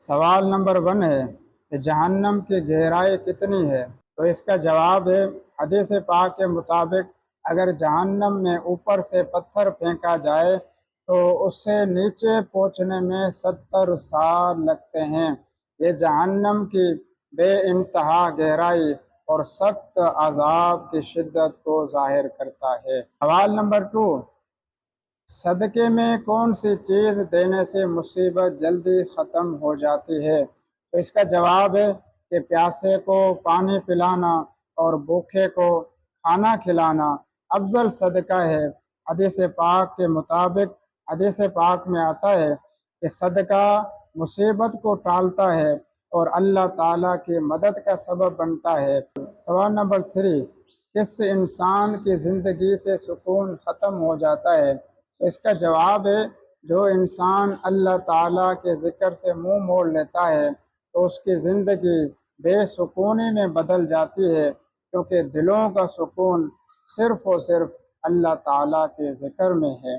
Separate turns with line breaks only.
سوال نمبر 1 ہے کہ جہنم کی گہرائی کتنی ہے؟ تو اس کا جواب ہے حدیث پاک کے مطابق اگر جہنم میں اوپر سے پتھر پھینکا جائے تو اس سے نیچے پہنچنے میں 70 سال لگتے ہیں۔ یہ جہنم کی بے انتہا گہرائی اور سخت عذاب کی شدت کو ظاہر کرتا ہے۔ سوال نمبر 2، صدقے میں کون سی چیز دینے سے مصیبت جلدی ختم ہو جاتی ہے؟ تو اس کا جواب ہے کہ پیاسے کو پانی پلانا اور بھوکے کو کھانا کھلانا افضل صدقہ ہے۔ حدیث پاک کے مطابق حدیث پاک میں آتا ہے کہ صدقہ مصیبت کو ٹالتا ہے اور اللہ تعالیٰ کی مدد کا سبب بنتا ہے۔ سوال نمبر 3، کس انسان کی زندگی سے سکون ختم ہو جاتا ہے؟ اس کا جواب ہے جو انسان اللہ تعالیٰ کے ذکر سے منہ موڑ لیتا ہے تو اس کی زندگی بے سکونی میں بدل جاتی ہے، کیونکہ دلوں کا سکون صرف اور صرف اللہ تعالیٰ کے ذکر میں ہے۔